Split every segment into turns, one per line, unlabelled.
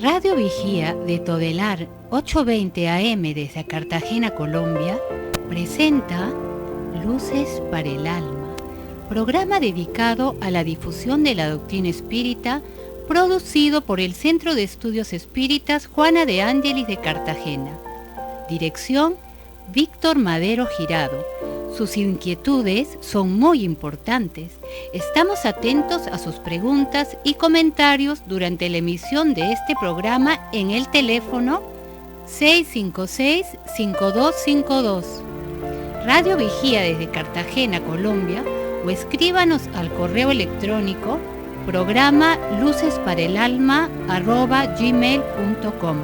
Radio Vigía de Todelar 820 AM desde Cartagena, Colombia, presenta Luces para el Alma, programa dedicado a la difusión de la doctrina espírita, producido por el Centro de Estudios Espíritas Juana de Ángelis de Cartagena. Dirección: Víctor Madero Girado. Sus inquietudes son muy importantes. Estamos atentos a sus preguntas y comentarios durante la emisión de este programa en el teléfono 656-5252. Radio Vigía desde Cartagena, Colombia, o escríbanos al correo electrónico programa lucesparaelalma@gmail.com.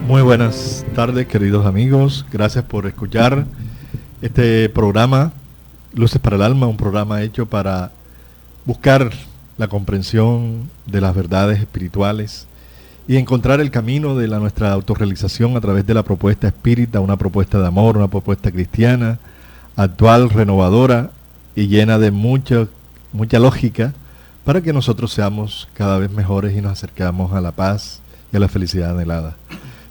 Muy buenas tardes, queridos amigos. Gracias por escuchar este programa Luces para el Alma, un programa hecho para buscar la comprensión de las verdades espirituales y encontrar el camino de nuestra autorrealización a través de la propuesta espírita, una propuesta de amor, una propuesta cristiana, actual, renovadora y llena de mucha lógica, para que nosotros seamos cada vez mejores y nos acercamos a la paz y a la felicidad anhelada.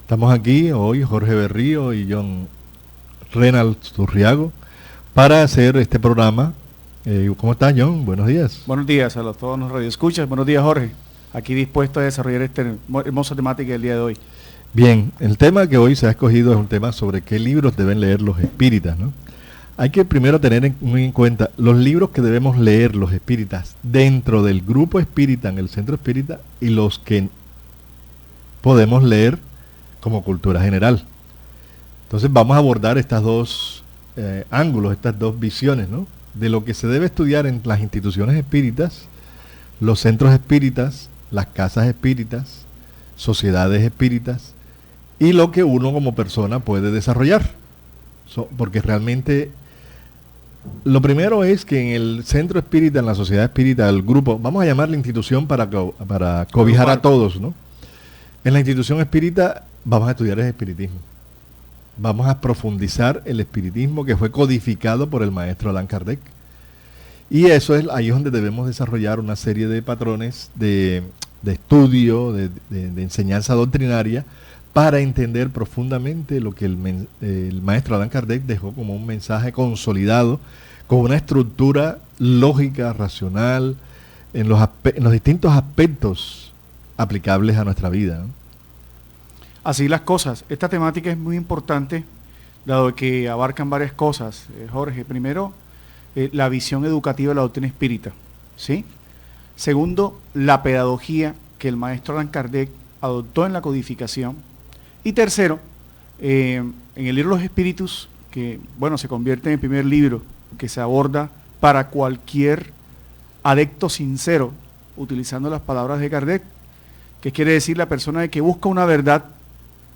Estamos aquí hoy, Jorge Berrío y John Reynolds Turriago, para hacer este programa. ¿Cómo estás, John? Buenos días.
Buenos días a todos los radioescuchas. Buenos días, Jorge. Aquí dispuesto a desarrollar esta hermosa temática del día de hoy.
Bien, el tema que hoy se ha escogido es un tema sobre qué libros deben leer los espíritas, ¿no? Hay que primero tener muy en cuenta los libros que debemos leer los espíritas dentro del grupo espírita, en el centro espírita, y los que podemos leer como cultura general. Entonces vamos a abordar estas dos ángulos, estas dos visiones, ¿no?, de lo que se debe estudiar en las instituciones espíritas, los centros espíritas, las casas espíritas, sociedades espíritas, y lo que uno como persona puede desarrollar. Porque realmente lo primero es que en el centro espírita, en la sociedad espírita, el grupo, vamos a llamar la institución para cobijar a todos, ¿no? En la institución espírita vamos a estudiar el espiritismo. Vamos a profundizar el espiritismo que fue codificado por el maestro Allan Kardec. Y eso es ahí donde debemos desarrollar una serie de patrones de estudio, de enseñanza doctrinaria, para entender profundamente lo que el maestro Allan Kardec dejó como un mensaje consolidado, con una estructura lógica, racional, en los distintos aspectos aplicables a nuestra vida, ¿no?
Así las cosas. Esta temática es muy importante, dado que abarcan varias cosas, Jorge. Primero, la visión educativa de la doctrina espírita, ¿sí? Segundo, la pedagogía que el maestro Allan Kardec adoptó en la codificación. Y tercero, en el libro Los Espíritus, que bueno, se convierte en el primer libro que se aborda para cualquier adepto sincero, utilizando las palabras de Kardec, que quiere decir la persona que busca una verdad,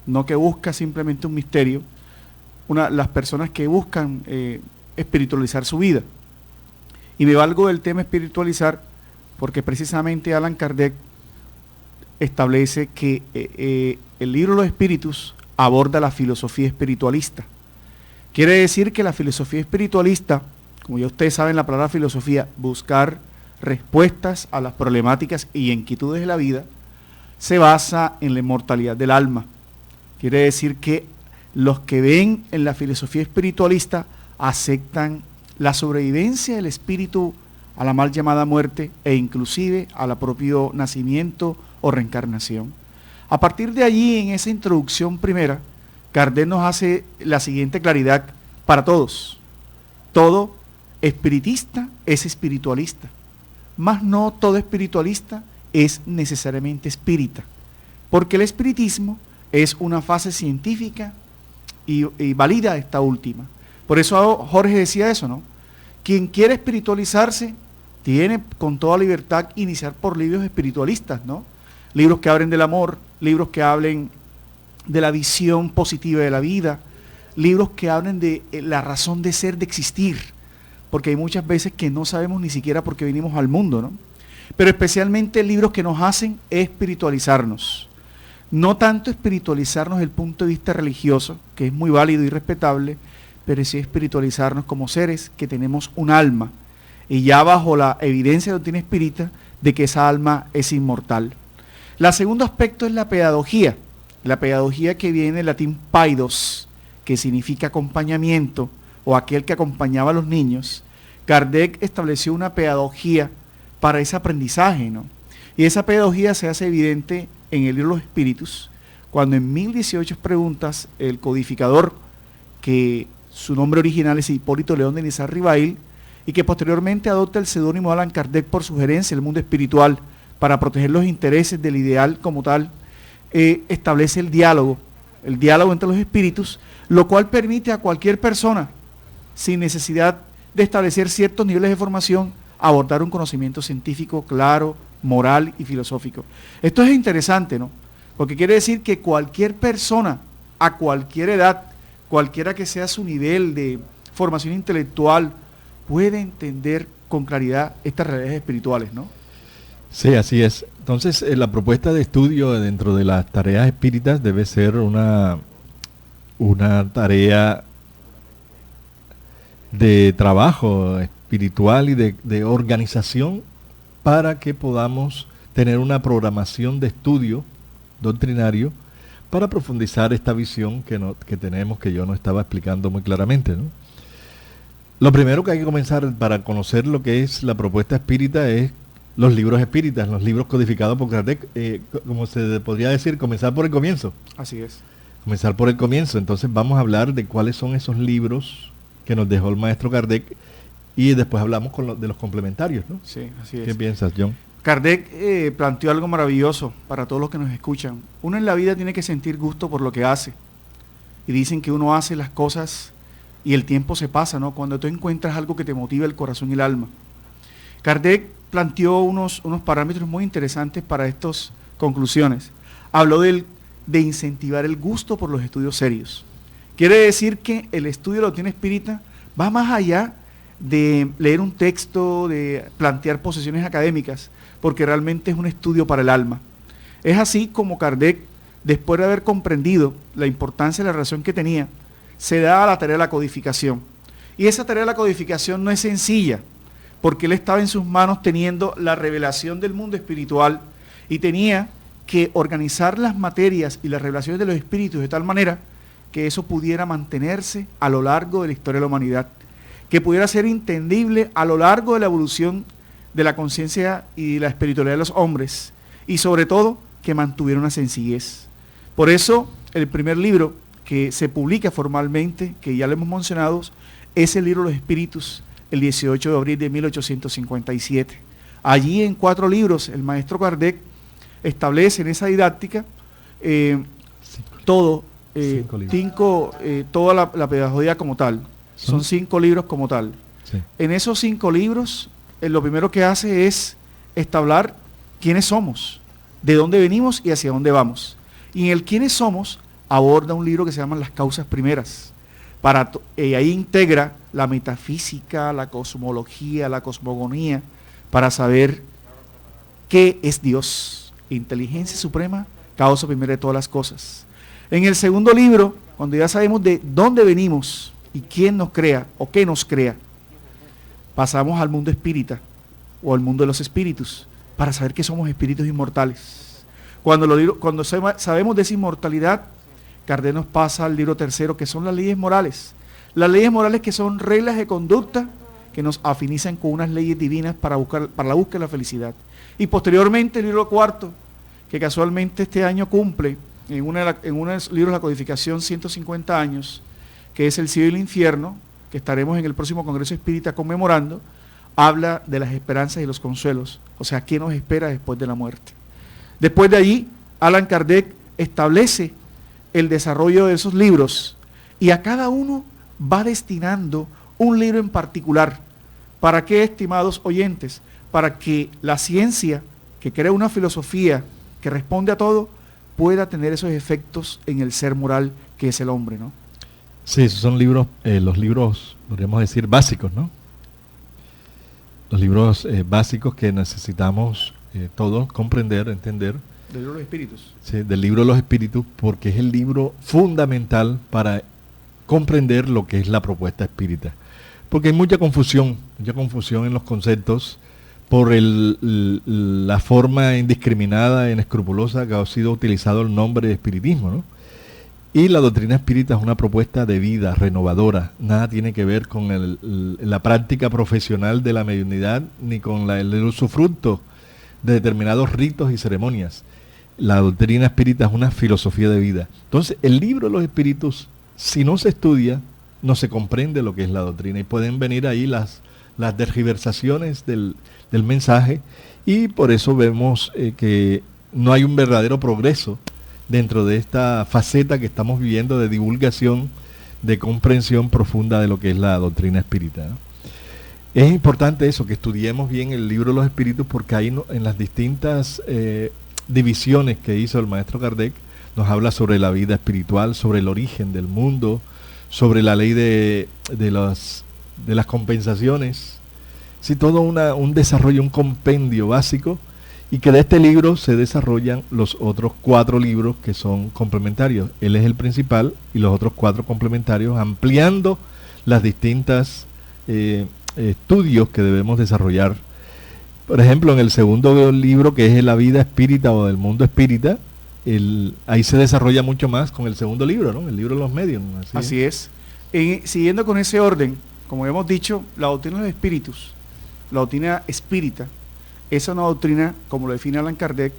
no que busca simplemente un misterio, las personas que buscan espiritualizar su vida. Y me valgo del tema espiritualizar porque precisamente Allan Kardec establece que el libro Los Espíritus aborda la filosofía espiritualista. Quiere decir que la filosofía espiritualista, como ya ustedes saben la palabra filosofía, buscar respuestas a las problemáticas y inquietudes de la vida, se basa en la inmortalidad del alma. Quiere decir que los que ven en la filosofía espiritualista aceptan la sobrevivencia del espíritu a la mal llamada muerte e inclusive a la propio nacimiento o reencarnación. A partir de allí, en esa introducción primera, Kardec nos hace la siguiente claridad para todos. Todo espiritista es espiritualista, mas no todo espiritualista es necesariamente espírita, porque el espiritismo es una fase científica y valida esta última. Por eso Jorge decía eso, ¿no? Quien quiere espiritualizarse tiene con toda libertad iniciar por libros espiritualistas, ¿no? Libros que hablen del amor, libros que hablen de la visión positiva de la vida, libros que hablen de la razón de ser, de existir, porque hay muchas veces que no sabemos ni siquiera por qué vinimos al mundo, ¿no? Pero especialmente libros que nos hacen espiritualizarnos. No tanto espiritualizarnos desde el punto de vista religioso, que es muy válido y respetable, pero sí espiritualizarnos como seres que tenemos un alma, y ya bajo la evidencia de la doctrina espírita de que esa alma es inmortal. El segundo aspecto es la pedagogía que viene del latín paidos, que significa acompañamiento, o aquel que acompañaba a los niños. Kardec estableció una pedagogía para ese aprendizaje, ¿no? Y esa pedagogía se hace evidente en el libro de los Espíritus, cuando en 1018 preguntas el codificador, que su nombre original es Hipólito León de Nizar Ribail, y que posteriormente adopta el seudónimo Allan Kardec por sugerencia del mundo espiritual para proteger los intereses del ideal como tal, establece el diálogo entre los espíritus, lo cual permite a cualquier persona, sin necesidad de establecer ciertos niveles de formación, abordar un conocimiento científico claro, moral y filosófico. Esto es interesante, ¿no? Porque quiere decir que cualquier persona, a cualquier edad, cualquiera que sea su nivel de formación intelectual, puede entender con claridad estas realidades espirituales, ¿no?
Sí, así es. Entonces, la propuesta de estudio dentro de las tareas espíritas debe ser una tarea de trabajo espiritual y de organización para que podamos tener una programación de estudio doctrinario para profundizar esta visión que tenemos, que yo no estaba explicando muy claramente, ¿no? Lo primero que hay que comenzar para conocer lo que es la propuesta espírita es los libros espíritas, los libros codificados por Kardec, como se podría decir, comenzar por el comienzo.
Así es.
Comenzar por el comienzo. Entonces vamos a hablar de cuáles son esos libros que nos dejó el maestro Kardec y después hablamos de los complementarios, ¿no?
Sí, así es.
¿Qué piensas, John?
Kardec planteó algo maravilloso para todos los que nos escuchan. Uno en la vida tiene que sentir gusto por lo que hace. Y dicen que uno hace las cosas y el tiempo se pasa, ¿no? Cuando tú encuentras algo que te motiva el corazón y el alma. Kardec planteó unos parámetros muy interesantes para estas conclusiones. Habló de incentivar el gusto por los estudios serios. Quiere decir que el estudio de la doctrina espírita va más allá de leer un texto, de plantear posiciones académicas, porque realmente es un estudio para el alma. Es así como Kardec, después de haber comprendido la importancia de la relación que tenía, se da a la tarea de la codificación. Y esa tarea de la codificación no es sencilla, porque él estaba en sus manos teniendo la revelación del mundo espiritual y tenía que organizar las materias y las revelaciones de los espíritus de tal manera que eso pudiera mantenerse a lo largo de la historia de la humanidad, que pudiera ser entendible a lo largo de la evolución de la conciencia y la espiritualidad de los hombres, y sobre todo que mantuviera una sencillez. Por eso el primer libro que se publica formalmente, que ya lo hemos mencionado, es el libro de los Espíritus, el 18 de abril de 1857. Allí en 4 libros el maestro Kardec establece en esa didáctica toda la pedagogía como tal. Son 5 libros como tal.
Sí.
En esos 5 libros, lo primero que hace es establecer quiénes somos, de dónde venimos y hacia dónde vamos. Y en el quiénes somos aborda un libro que se llama Las Causas Primeras. Ahí integra la metafísica, la cosmología, la cosmogonía, para saber qué es Dios, inteligencia suprema, causa primera de todas las cosas. En el segundo libro, cuando ya sabemos de dónde venimos y quién nos crea o qué nos crea, pasamos al mundo espírita o al mundo de los espíritus para saber que somos espíritus inmortales. Cuando sabemos de esa inmortalidad, Kardec nos pasa al libro tercero, que son las leyes morales. Las leyes morales, que son reglas de conducta que nos afinizan con unas leyes divinas para la búsqueda de la felicidad. Y posteriormente el libro cuarto, que casualmente este año cumple en uno de los libros de la codificación 150 años, que es El cielo y el infierno, que estaremos en el próximo Congreso Espírita conmemorando, habla de las esperanzas y los consuelos, o sea, ¿qué nos espera después de la muerte? Después de allí, Allan Kardec establece el desarrollo de esos libros y a cada uno va destinando un libro en particular. ¿Para qué, estimados oyentes? Para que la ciencia, que crea una filosofía que responde a todo, pueda tener esos efectos en el ser moral que es el hombre, ¿no?
Sí, esos son libros, los libros, podríamos decir, básicos, ¿no? Los libros básicos que necesitamos todos comprender, entender.
Del libro de los espíritus.
Sí, del libro de los espíritus, porque es el libro fundamental para comprender lo que es la propuesta espírita. Porque hay mucha confusión en los conceptos por la forma indiscriminada e inescrupulosa que ha sido utilizado el nombre de espiritismo, ¿no? Y la doctrina espírita es una propuesta de vida renovadora, nada tiene que ver con la práctica profesional de la mediunidad ni con el usufructo de determinados ritos y ceremonias. La doctrina espírita es una filosofía de vida. Entonces, el libro de los espíritus, si no se estudia, no se comprende lo que es la doctrina y pueden venir ahí las tergiversaciones del mensaje, y por eso vemos que no hay un verdadero progreso dentro de esta faceta que estamos viviendo de divulgación, de comprensión profunda de lo que es la doctrina espírita, ¿no? Es importante eso, que estudiemos bien el libro de los espíritus, porque ahí en las distintas divisiones que hizo el maestro Kardec, nos habla sobre la vida espiritual, sobre el origen del mundo, sobre la ley de las compensaciones, sí, todo un desarrollo, un compendio básico, y que de este libro se desarrollan los otros 4 libros que son complementarios. Él es el principal y los otros 4 complementarios, ampliando las distintas estudios que debemos desarrollar. Por ejemplo, en el segundo libro, que es La vida espírita o del mundo espírita, ahí se desarrolla mucho más con el segundo libro, ¿no? El libro de los medios.
Así es. Siguiendo con ese orden, como hemos dicho, la doctrina de los espíritus, la doctrina espírita, es una doctrina, como lo define Allan Kardec,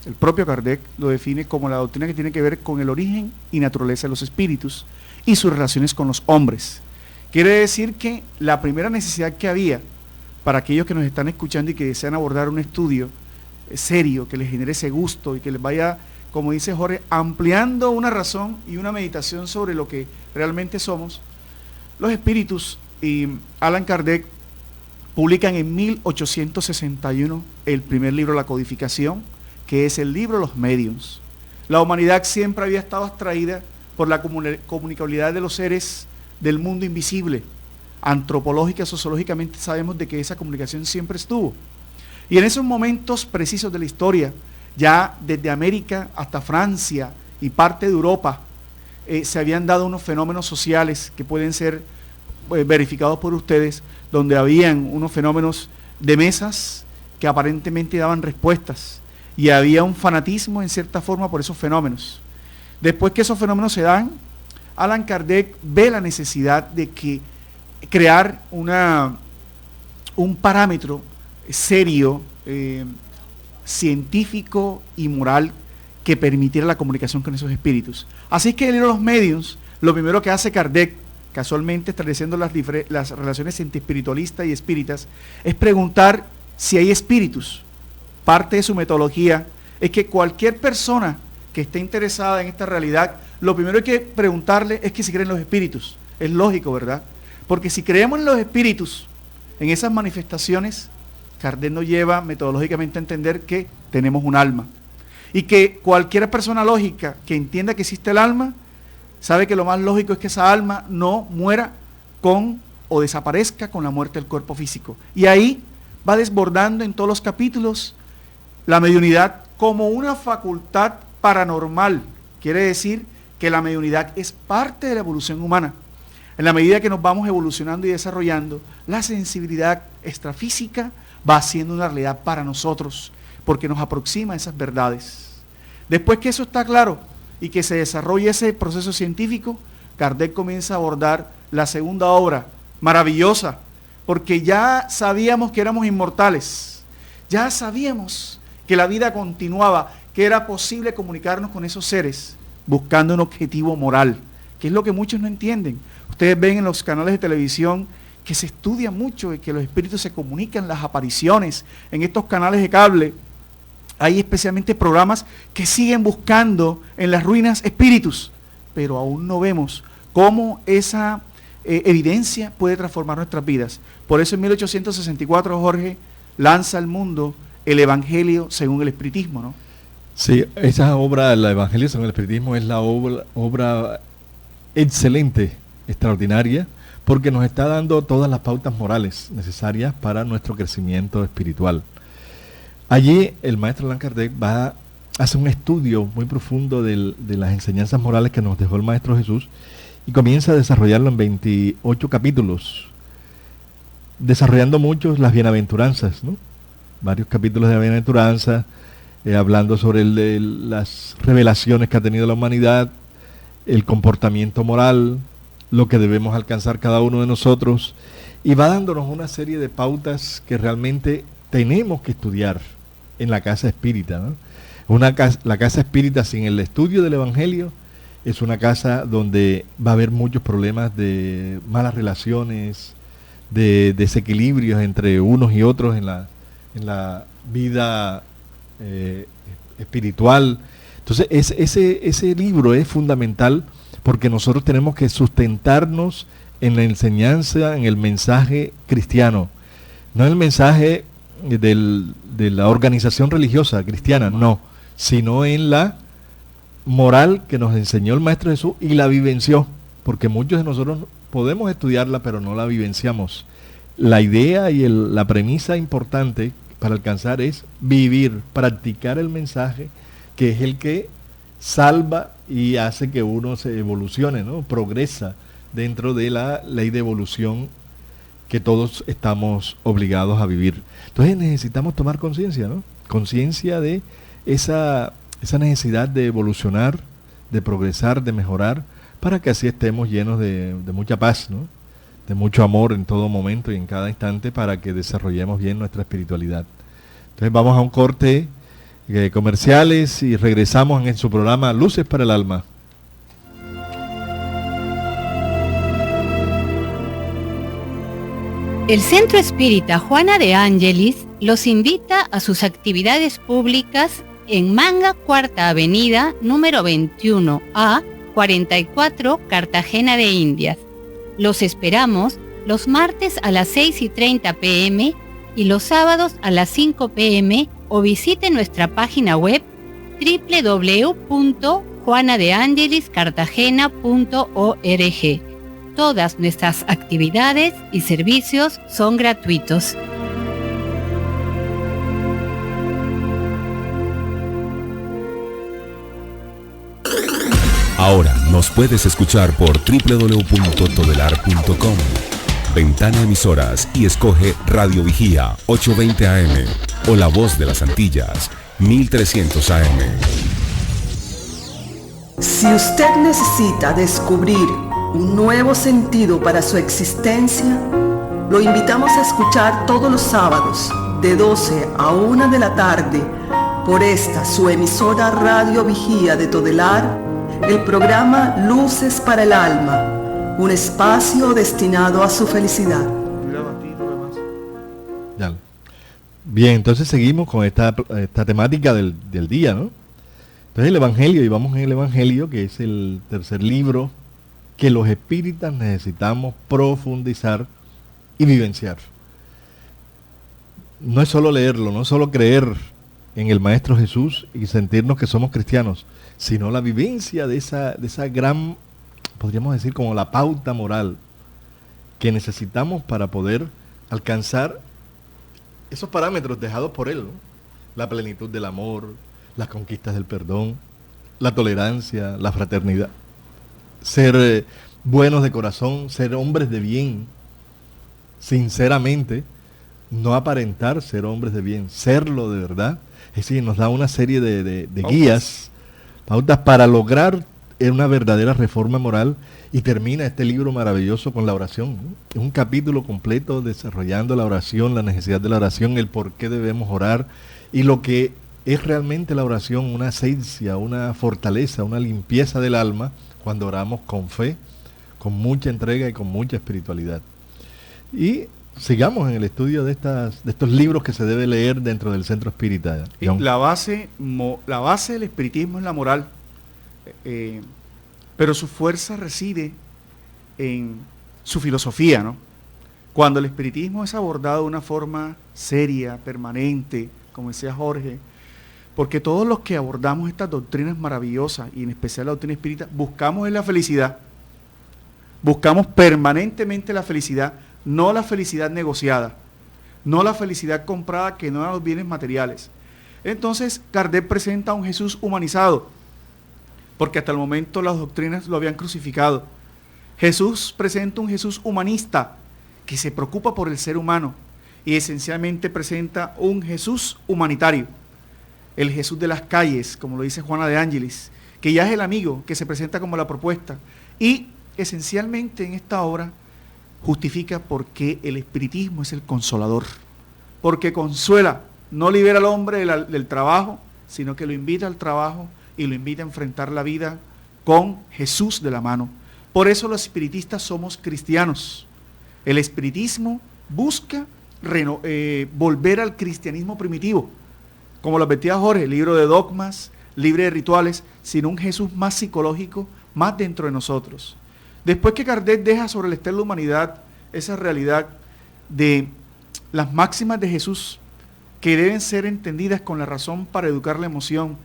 el propio Kardec lo define como la doctrina que tiene que ver con el origen y naturaleza de los espíritus y sus relaciones con los hombres. Quiere decir que la primera necesidad que había para aquellos que nos están escuchando y que desean abordar un estudio serio, que les genere ese gusto y que les vaya, como dice Jorge, ampliando una razón y una meditación sobre lo que realmente somos, los espíritus y Allan Kardec publican en 1861 el primer libro, La Codificación, que es el libro de los mediums. La humanidad siempre había estado atraída por la comunicabilidad de los seres del mundo invisible. Antropológica, sociológicamente sabemos de que esa comunicación siempre estuvo. Y en esos momentos precisos de la historia, ya desde América hasta Francia y parte de Europa, se habían dado unos fenómenos sociales que pueden ser verificados por ustedes, donde habían unos fenómenos de mesas que aparentemente daban respuestas, y había un fanatismo en cierta forma por esos fenómenos. Después que esos fenómenos se dan, Allan Kardec ve la necesidad de crear un parámetro serio, científico y moral que permitiera la comunicación con esos espíritus. Así que el libro de los medios, lo primero que hace Kardec, casualmente estableciendo las relaciones entre espiritualistas y espíritas, es preguntar si hay espíritus. Parte de su metodología es que cualquier persona que esté interesada en esta realidad, lo primero que hay que preguntarle es que si creen los espíritus. Es lógico, ¿verdad? Porque si creemos en los espíritus, en esas manifestaciones, Kardec nos lleva metodológicamente a entender que tenemos un alma. Y que cualquier persona lógica que entienda que existe el alma, sabe que lo más lógico es que esa alma no muera o desaparezca con la muerte del cuerpo físico. Y ahí va desbordando en todos los capítulos la mediunidad como una facultad paranormal. Quiere decir que la mediunidad es parte de la evolución humana. En la medida que nos vamos evolucionando y desarrollando, la sensibilidad extrafísica va siendo una realidad para nosotros, porque nos aproxima a esas verdades. Después que eso está claro y que se desarrolla ese proceso científico, Kardec comienza a abordar la segunda obra, maravillosa, porque ya sabíamos que éramos inmortales, ya sabíamos que la vida continuaba, que era posible comunicarnos con esos seres, buscando un objetivo moral, que es lo que muchos no entienden. Ustedes ven en los canales de televisión que se estudia mucho y que los espíritus se comunican, las apariciones en estos canales de cable. Hay especialmente programas que siguen buscando en las ruinas espíritus, pero aún no vemos cómo esa evidencia puede transformar nuestras vidas. Por eso en 1864 Jorge lanza al mundo el Evangelio según el espiritismo, ¿no?
Sí, esa obra, el Evangelio según el espiritismo, es la obra excelente, extraordinaria, porque nos está dando todas las pautas morales necesarias para nuestro crecimiento espiritual. Allí el maestro Allan Kardec hace un estudio muy profundo de las enseñanzas morales que nos dejó el Maestro Jesús, y comienza a desarrollarlo en 28 capítulos, desarrollando muchos las bienaventuranzas, ¿no? Varios capítulos de la bienaventuranza, hablando sobre las revelaciones que ha tenido la humanidad, el comportamiento moral, lo que debemos alcanzar cada uno de nosotros, y va dándonos una serie de pautas que realmente tenemos que estudiar en la casa espírita, ¿no? La casa espírita sin el estudio del Evangelio es una casa donde va a haber muchos problemas de malas relaciones, de desequilibrios entre unos y otros en la vida espiritual. Entonces ese libro es fundamental porque nosotros tenemos que sustentarnos en la enseñanza, en el mensaje cristiano, no en el mensaje de la organización religiosa cristiana, no, sino en la moral que nos enseñó el Maestro Jesús y la vivenció, porque muchos de nosotros podemos estudiarla pero no la vivenciamos. La idea y la premisa importante para alcanzar es vivir, practicar el mensaje, que es el que salva y hace que uno se evolucione, ¿no? Progresa dentro de la ley de evolución que todos estamos obligados a vivir. Entonces necesitamos tomar conciencia, ¿no? Conciencia de esa necesidad de evolucionar, de progresar, de mejorar, para que así estemos llenos de mucha paz, ¿no? De mucho amor en todo momento y en cada instante, para que desarrollemos bien nuestra espiritualidad. Entonces vamos a un corte comerciales y regresamos en su programa Luces para el Alma.
El Centro Espírita Juana de Ángelis los invita a sus actividades públicas en Manga, Cuarta Avenida, número 21A, 44, Cartagena de Indias. Los esperamos los martes a las 6:30 p.m. y los sábados a las 5 p.m. o visite nuestra página web www.juanadeangeliscartagena.org. Todas nuestras actividades y servicios son gratuitos.
Ahora nos puedes escuchar por www.todelar.com. Ventana Emisoras y escoge Radio Vigía 820 AM o La Voz de las Antillas 1300 AM.
Si usted necesita descubrir un nuevo sentido para su existencia, lo invitamos a escuchar todos los sábados de 12 a 1 de la tarde por esta su emisora Radio Vigía de Todelar, el programa Luces para el Alma, un espacio destinado a su felicidad.
Bien, entonces seguimos con esta temática del día, ¿no? Entonces el Evangelio, y vamos en el Evangelio, que es el tercer libro que los espíritas necesitamos profundizar y vivenciar. No es solo leerlo, no es solo creer en el Maestro Jesús y sentirnos que somos cristianos, sino la vivencia de esa gran, podríamos decir, como la pauta moral que necesitamos para poder alcanzar esos parámetros dejados por Él, ¿no? La plenitud del amor, las conquistas del perdón, la tolerancia, la fraternidad. Ser buenos de corazón, ser hombres de bien, sinceramente, no aparentar ser hombres de bien, serlo de verdad. Es decir, nos da una serie de guías, pautas para lograr una verdadera reforma moral, y termina este libro maravilloso con la oración, ¿no? Es un capítulo completo desarrollando la oración, la necesidad de la oración, el por qué debemos orar y lo que es realmente la oración, una ascencia, una fortaleza, una limpieza del alma cuando oramos con fe, con mucha entrega y con mucha espiritualidad. Y sigamos en el estudio de estos libros que se debe leer dentro del Centro Espírita.
La base del espiritismo es la moral, pero su fuerza reside en su filosofía, ¿no? Cuando el espiritismo es abordado de una forma seria, permanente, como decía Jorge, porque todos los que abordamos estas doctrinas maravillosas, y en especial la doctrina espírita, buscamos la felicidad, buscamos permanentemente la felicidad, no la felicidad negociada, no la felicidad comprada que no eran los bienes materiales. Entonces Kardec presenta a un Jesús humanizado, porque hasta el momento las doctrinas lo habían crucificado. Jesús presenta un Jesús humanista que se preocupa por el ser humano y esencialmente presenta un Jesús humanitario, el Jesús de las calles, como lo dice Juana de Ángelis, que ya es el amigo que se presenta como la propuesta y esencialmente en esta obra justifica por qué el espiritismo es el consolador, porque consuela, no libera al hombre del trabajo, sino que lo invita al trabajo y lo invita a enfrentar la vida con Jesús de la mano. Por eso los espiritistas somos cristianos. El espiritismo busca volver al cristianismo primitivo, como lo advertía Jorge, libro de dogmas, libre de rituales, sino un Jesús más psicológico, más dentro de nosotros. Después que Kardec deja sobre el estero de la humanidad esa realidad de las máximas de Jesús que deben ser entendidas con la razón para educar la emoción,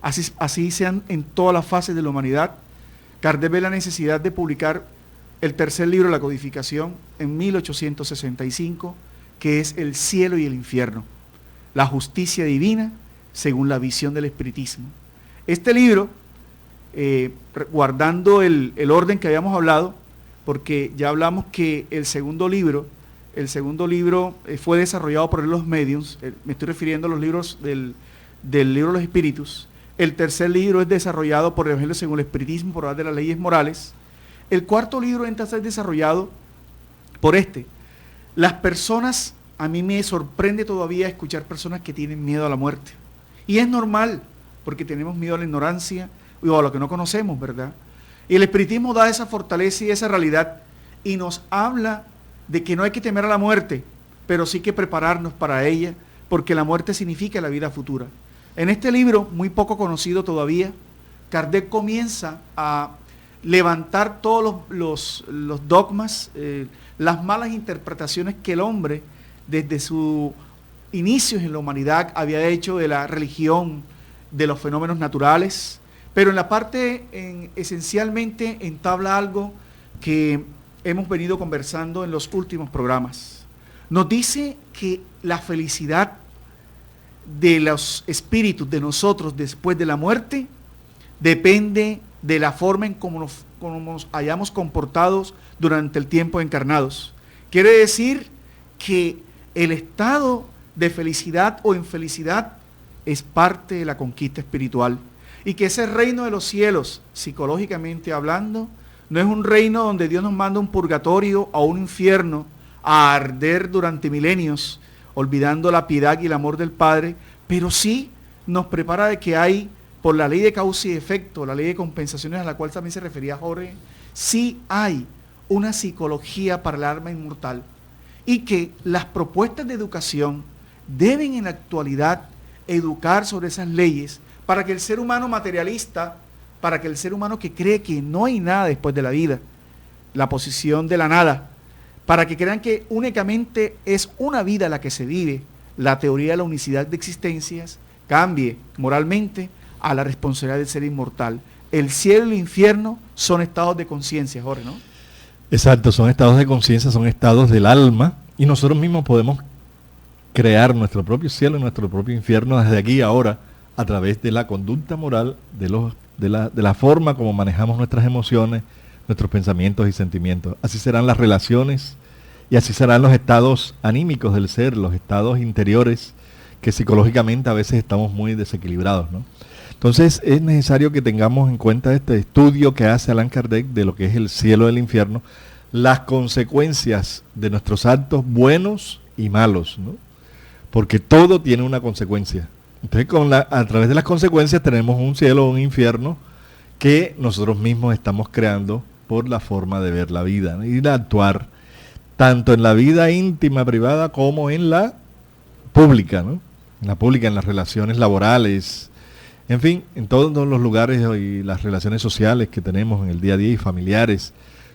así sean en todas las fases de la humanidad, Kardec ve la necesidad de publicar el tercer libro de la codificación en 1865, que es El cielo y el infierno, la justicia divina según la visión del espiritismo. Este libro, guardando el orden que habíamos hablado, porque ya hablamos que el segundo libro fue desarrollado por los mediums, me estoy refiriendo a los libros del libro de los espíritus. El tercer libro es desarrollado por el Evangelio según el espiritismo, por orden de las leyes morales. El cuarto libro entra a ser desarrollado por Las personas, a mí me sorprende todavía escuchar personas que tienen miedo a la muerte. Y es normal, porque tenemos miedo a la ignorancia o a lo que no conocemos, ¿verdad? Y el espiritismo da esa fortaleza y esa realidad y nos habla de que no hay que temer a la muerte, pero sí que prepararnos para ella, porque la muerte significa la vida futura. En este libro, muy poco conocido todavía, Kardec comienza a levantar todos los dogmas, las malas interpretaciones que el hombre, desde sus inicios en la humanidad, había hecho de la religión, de los fenómenos naturales, pero en la parte, esencialmente, entabla algo que hemos venido conversando en los últimos programas. Nos dice que la felicidad de los espíritus de nosotros después de la muerte depende de la forma en cómo nos hayamos comportado durante el tiempo encarnados. Quiere decir que el estado de felicidad o infelicidad es parte de la conquista espiritual y que ese reino de los cielos, psicológicamente hablando, no es un reino donde Dios nos manda un purgatorio o un infierno a arder durante milenios, olvidando la piedad y el amor del Padre, pero sí nos prepara de que hay, por la ley de causa y efecto, la ley de compensaciones a la cual también se refería Jorge, sí hay una psicología para el alma inmortal y que las propuestas de educación deben en la actualidad educar sobre esas leyes para que el ser humano materialista, para que el ser humano que cree que no hay nada después de la vida, la posición de la nada, para que crean que únicamente es una vida la que se vive, la teoría de la unicidad de existencias, cambie moralmente a la responsabilidad del ser inmortal. El cielo y el infierno son estados de conciencia, Jorge, ¿no?
Exacto, son estados de conciencia, son estados del alma, y nosotros mismos podemos crear nuestro propio cielo y nuestro propio infierno desde aquí ahora, a través de la conducta moral, de la forma como manejamos nuestras emociones, nuestros pensamientos y sentimientos. Así serán las relaciones y así serán los estados anímicos del ser, los estados interiores, que psicológicamente a veces estamos muy desequilibrados, ¿no? Entonces es necesario que tengamos en cuenta este estudio que hace Allan Kardec de lo que es el cielo y el infierno, las consecuencias de nuestros actos buenos y malos, ¿no? Porque todo tiene una consecuencia. Entonces a través de las consecuencias tenemos un cielo o un infierno que nosotros mismos estamos creando por la forma de ver la vida, ¿no? Y de actuar tanto en la vida íntima, privada, como en la pública, ¿no? En la pública, en las relaciones laborales, en fin, en todos los lugares y las relaciones sociales que tenemos en el día a día y familiares.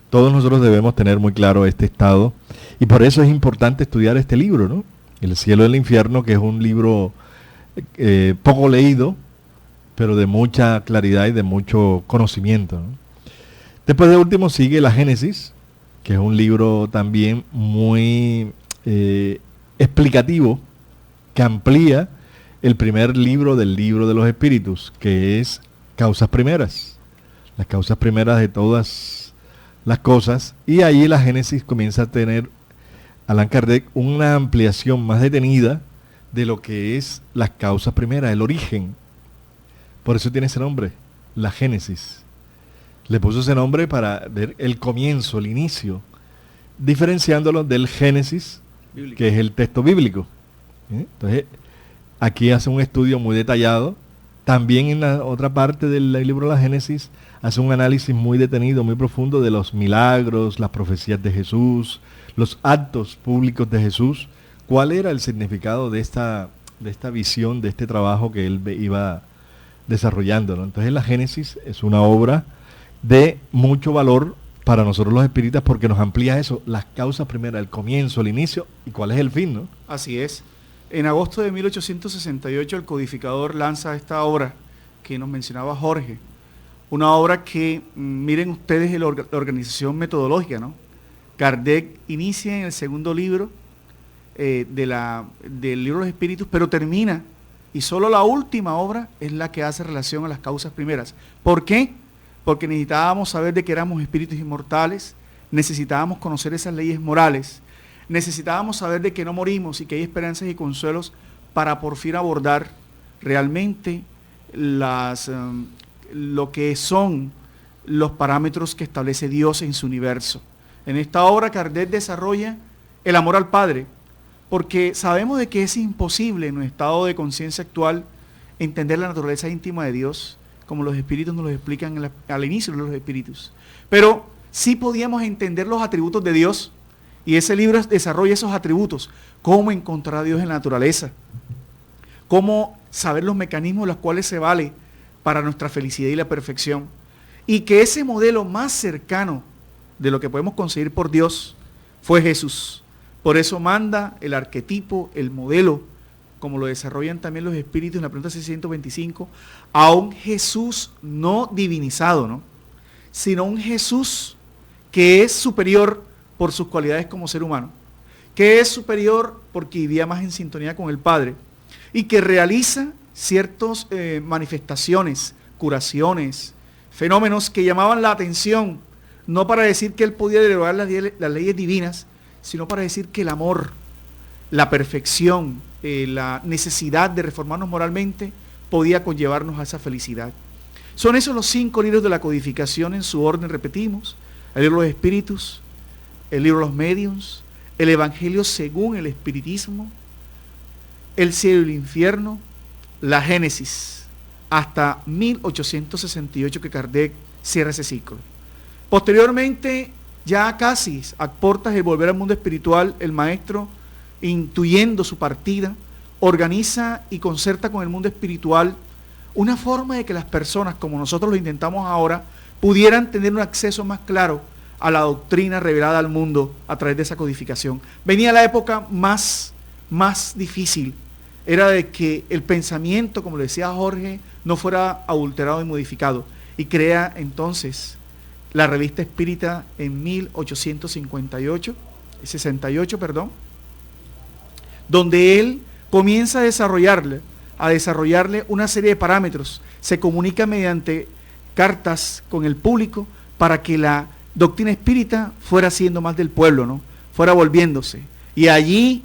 Todos nosotros debemos tener muy claro este estado y por eso es importante estudiar este libro, ¿no? El cielo y el infierno, que es un libro poco leído, pero de mucha claridad y de mucho conocimiento, ¿no? Después de último sigue la Génesis, que es un libro también muy explicativo, que amplía el primer libro del libro de los espíritus, que es Causas Primeras. Las causas primeras de todas las cosas, y ahí la Génesis comienza a tener, Allan Kardec, una ampliación más detenida de lo que es las causas primeras, el origen. Por eso tiene ese nombre, la Génesis. Le puso ese nombre para ver el comienzo, el inicio, diferenciándolo del Génesis, bíblico, que es el texto bíblico. Entonces, aquí hace un estudio muy detallado. También en la otra parte del libro de la Génesis hace un análisis muy detenido, muy profundo de los milagros, las profecías de Jesús, los actos públicos de Jesús. ¿Cuál era el significado de esta visión, de este trabajo que él iba desarrollando, ¿no? Entonces la Génesis es una obra de mucho valor para nosotros los espíritas porque nos amplía eso, las causas primeras, el comienzo, el inicio y cuál es el fin, ¿no?
Así es. En agosto de 1868 el codificador lanza esta obra que nos mencionaba Jorge, una obra que, miren ustedes la organización metodológica, ¿no? Kardec inicia en el segundo libro del libro de los espíritus, pero termina, y solo la última obra es la que hace relación a las causas primeras. ¿Por qué? Porque necesitábamos saber de que éramos espíritus inmortales, necesitábamos conocer esas leyes morales, necesitábamos saber de que no morimos y que hay esperanzas y consuelos para por fin abordar realmente lo que son los parámetros que establece Dios en su universo. En esta obra Kardec desarrolla el amor al Padre, porque sabemos de que es imposible en nuestro estado de conciencia actual entender la naturaleza íntima de Dios, como los espíritus nos lo explican al inicio de los espíritus. Pero sí podíamos entender los atributos de Dios, y ese libro desarrolla esos atributos, cómo encontrar a Dios en la naturaleza, cómo saber los mecanismos de los cuales se vale para nuestra felicidad y la perfección, y que ese modelo más cercano de lo que podemos conseguir por Dios fue Jesús. Por eso manda el arquetipo, el modelo, como lo desarrollan también los espíritus en la pregunta 625, a un Jesús no divinizado, ¿no? Sino un Jesús que es superior por sus cualidades como ser humano, que es superior porque vivía más en sintonía con el Padre y que realiza ciertas manifestaciones, curaciones, fenómenos que llamaban la atención, no para decir que él podía derogar las leyes divinas, sino para decir que el amor, la perfección, la necesidad de reformarnos moralmente podía conllevarnos a esa felicidad. Son esos los 5 libros de la codificación en su orden, repetimos: el libro de los espíritus, el libro de los mediums, el Evangelio según el espiritismo, el cielo y el infierno, la Génesis, hasta 1868 que Kardec cierra ese ciclo. Posteriormente, ya casi a puertas de volver al mundo espiritual, el maestro, intuyendo su partida, organiza y concerta con el mundo espiritual una forma de que las personas, como nosotros lo intentamos ahora, pudieran tener un acceso más claro a la doctrina revelada al mundo a través de esa codificación. Venía la época más difícil, era de que el pensamiento, como le decía Jorge, no fuera adulterado y modificado, y crea entonces la revista espírita en 1868, donde él comienza a desarrollarle una serie de parámetros, se comunica mediante cartas con el público para que la doctrina espírita fuera siendo más del pueblo, ¿no? Fuera volviéndose. Y allí,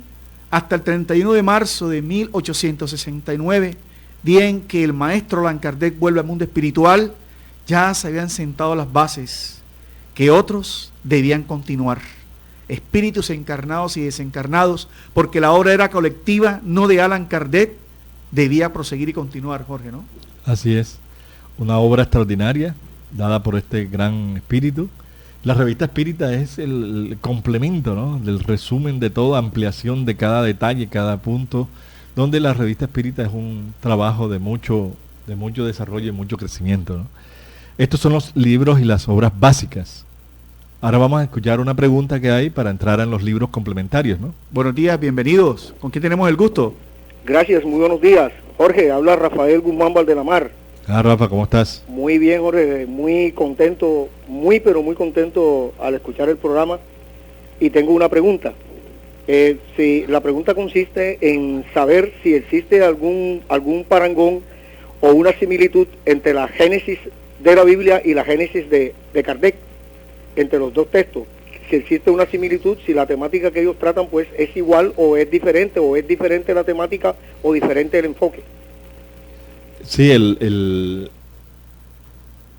hasta el 31 de marzo de 1869, día en que el maestro Allan Kardec vuelve al mundo espiritual, ya se habían sentado las bases que otros debían continuar. Espíritus encarnados y desencarnados, porque la obra era colectiva, no de Allan Kardec, debía proseguir y continuar, Jorge, ¿no?
Así es, una obra extraordinaria, dada por este gran espíritu. La revista espírita es el complemento, ¿no?, del resumen de toda ampliación de cada detalle, cada punto, donde la revista espírita es un trabajo de mucho desarrollo y mucho crecimiento, ¿no? Estos son los libros y las obras básicas. Ahora vamos a escuchar una pregunta que hay para entrar en los libros complementarios, ¿no?
Buenos días, bienvenidos. ¿Con quién tenemos el gusto?
Gracias, muy buenos días. Jorge, habla Rafael Guzmán Valdelamar.
Rafa, ¿cómo estás?
Muy bien, Jorge, muy contento, muy contento al escuchar el programa. Y tengo una pregunta. La pregunta consiste en saber si existe algún parangón o una similitud entre la Génesis de la Biblia y la Génesis de Kardec. entre los dos textos, si existe una similitud, si la temática que ellos tratan pues es igual o es diferente la temática o diferente el enfoque.
Sí,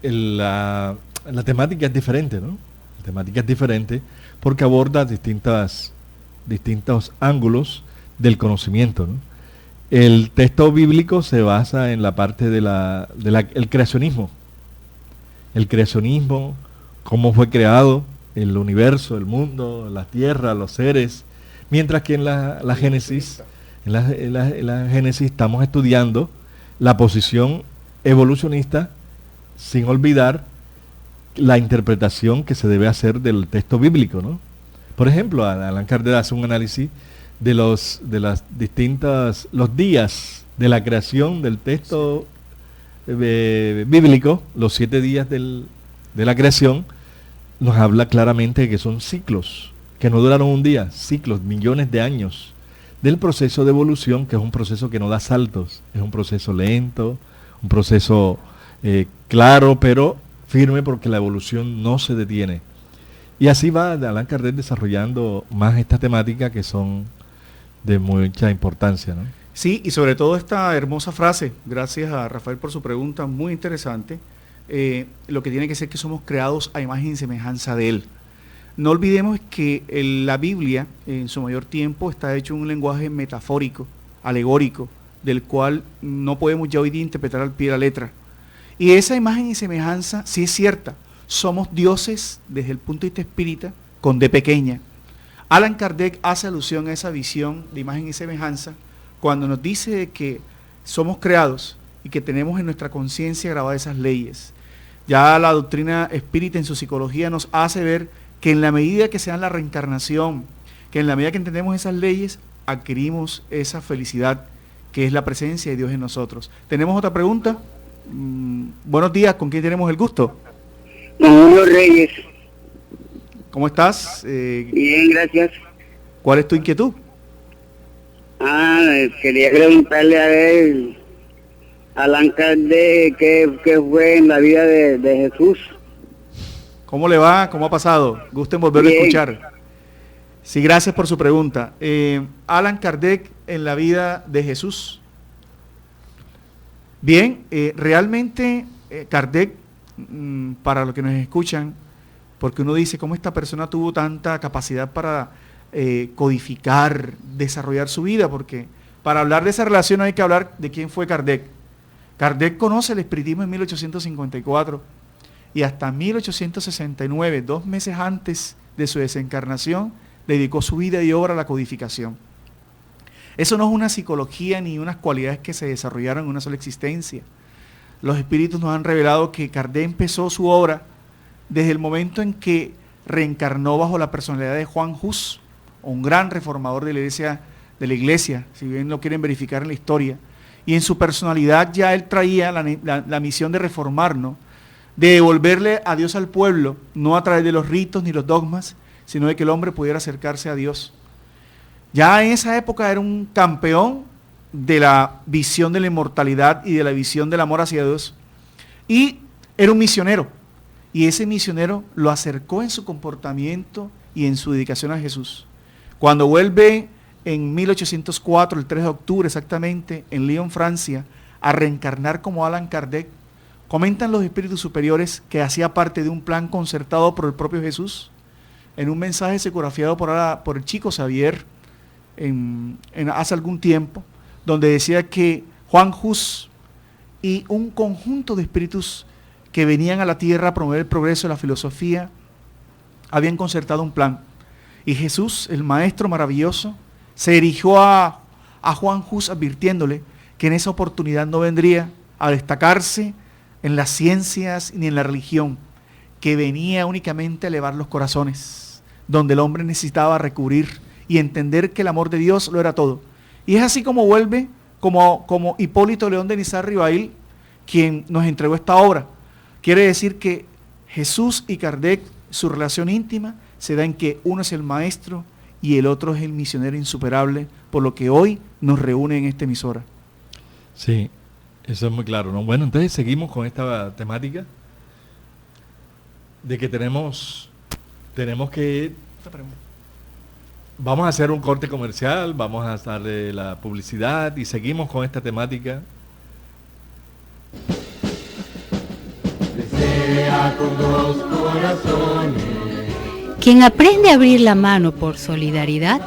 la temática es diferente, ¿no? La temática es diferente porque aborda distintos ángulos del conocimiento, ¿no? El texto bíblico se basa en la parte el creacionismo. El creacionismo, cómo fue creado el universo, el mundo, la tierra, los seres, mientras que en la Génesis, en la Génesis estamos estudiando la posición evolucionista sin olvidar la interpretación que se debe hacer del texto bíblico, ¿no? Por ejemplo, Allan Kardec hace un análisis de los días de la creación del texto bíblico, los 7 días de la creación, nos habla claramente de que son ciclos, que no duraron un día, ciclos, millones de años, del proceso de evolución, que es un proceso que no da saltos, es un proceso lento, un proceso claro, pero firme, porque la evolución no se detiene. Y así va Allan Kardec desarrollando más esta temática que son de mucha importancia, ¿no?
Sí, y sobre todo esta hermosa frase, gracias a Rafael por su pregunta, muy interesante, lo que tiene que ser que somos creados a imagen y semejanza de Él. No olvidemos que la Biblia, en su mayor tiempo, está hecho en un lenguaje metafórico, alegórico, del cual no podemos ya hoy día interpretar al pie de la letra. Y esa imagen y semejanza sí es cierta. Somos dioses desde el punto de vista espírita, con D pequeña. Allan Kardec hace alusión a esa visión de imagen y semejanza cuando nos dice que somos creados y que tenemos en nuestra conciencia grabadas esas leyes. Ya la doctrina espírita en su psicología nos hace ver que en la medida que se da la reencarnación, que en la medida que entendemos esas leyes, adquirimos esa felicidad que es la presencia de Dios en nosotros. ¿Tenemos otra pregunta? Buenos días, ¿con quién tenemos el gusto?
Julio Reyes.
¿Cómo estás?
Bien, gracias.
¿Cuál es tu inquietud?
Quería preguntarle a él, Allan Kardec, qué fue en la vida de Jesús.
¿Cómo le va? ¿Cómo ha pasado? Gusten volverlo a escuchar. Sí, gracias por su pregunta. Allan Kardec en la vida de Jesús. Bien, realmente Kardec, para los que nos escuchan, porque uno dice cómo esta persona tuvo tanta capacidad para codificar, desarrollar su vida, porque para hablar de esa relación hay que hablar de quién fue Kardec. Kardec conoce el espiritismo en 1854 y hasta 1869, 2 meses antes de su desencarnación, dedicó su vida y obra a la codificación. Eso no es una psicología ni unas cualidades que se desarrollaron en una sola existencia. Los espíritus nos han revelado que Kardec empezó su obra desde el momento en que reencarnó bajo la personalidad de Juan Hus, un gran reformador de la iglesia, si bien lo quieren verificar en la historia, y en su personalidad ya él traía la misión de reformarnos, de devolverle a Dios al pueblo, no a través de los ritos ni los dogmas, sino de que el hombre pudiera acercarse a Dios. Ya en esa época era un campeón de la visión de la inmortalidad y de la visión del amor hacia Dios, y era un misionero, y ese misionero lo acercó en su comportamiento y en su dedicación a Jesús. Cuando vuelve en 1804, el 3 de octubre exactamente, en Lyon, Francia, a reencarnar como Allan Kardec, comentan los espíritus superiores que hacía parte de un plan concertado por el propio Jesús, en un mensaje psicografiado por el chico Xavier hace algún tiempo, donde decía que Juan Hus y un conjunto de espíritus que venían a la tierra a promover el progreso de la filosofía habían concertado un plan. Y Jesús, el maestro maravilloso, se dirigió a Juan Hus advirtiéndole que en esa oportunidad no vendría a destacarse en las ciencias ni en la religión, que venía únicamente a elevar los corazones, donde el hombre necesitaba recubrir y entender que el amor de Dios lo era todo. Y es así como vuelve, como Hipólito León de Nizar Ribail, quien nos entregó esta obra. Quiere decir que Jesús y Kardec, su relación íntima, se da en que uno es el maestro y el otro es el misionero insuperable, por lo que hoy nos reúne en esta emisora.
Sí, eso es muy claro, ¿no? Bueno, entonces seguimos con esta temática de que tenemos tenemos que... Vamos a hacer un corte comercial, vamos a darle la publicidad y seguimos con esta temática.
Desea con dos corazones.
Quien aprende a abrir la mano por solidaridad,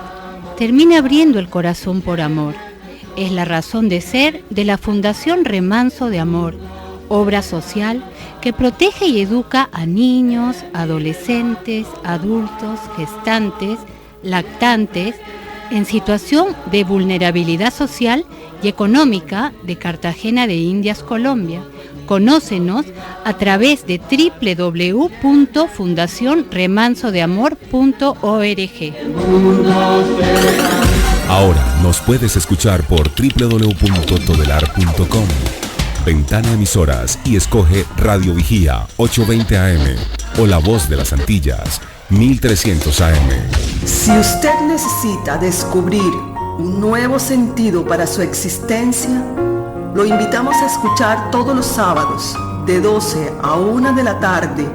termina abriendo el corazón por amor. Es la razón de ser de la Fundación Remanso de Amor, obra social que protege y educa a niños, adolescentes, adultos, gestantes, lactantes, en situación de vulnerabilidad social y económica de Cartagena de Indias, Colombia. Conócenos a través de www.fundacionremansodeamor.org.
Ahora nos puedes escuchar por www.todelar.com. Ventana Emisoras y escoge Radio Vigía 820 AM o La Voz de las Antillas 1300 AM.
Si usted necesita descubrir un nuevo sentido para su existencia, lo invitamos a escuchar todos los sábados de 12 a 1 de la tarde